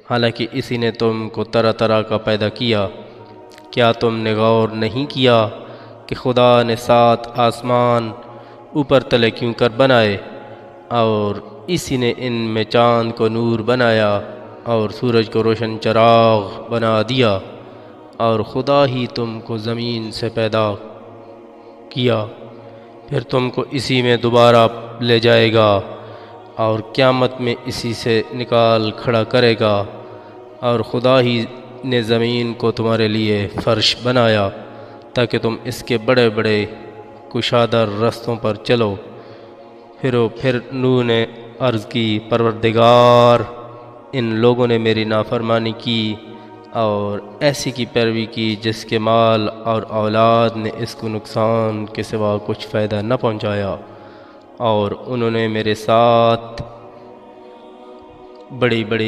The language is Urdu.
حالانکہ اسی نے تم کو طرح طرح کا پیدا کیا۔ کیا تم نے غور نہیں کیا کہ خدا نے 7 آسمان اوپر تلے کیوں کر بنائے، اور اسی نے ان میں چاند کو نور بنایا اور سورج کو روشن چراغ بنا دیا، اور خدا ہی تم کو زمین سے پیدا کیا، پھر تم کو اسی میں دوبارہ لے جائے گا اور قیامت میں اسی سے نکال کھڑا کرے گا۔ اور خدا ہی نے زمین کو تمہارے لیے فرش بنایا تاکہ تم اس کے بڑے بڑے کشادہ رستوں پر چلو۔ پھر نوح نے عرض کی، پروردگار، ان لوگوں نے میری نافرمانی کی اور ایسی کی پیروی کی جس کے مال اور اولاد نے اس کو نقصان کے سوا کچھ فائدہ نہ پہنچایا، اور انہوں نے میرے ساتھ بڑی بڑی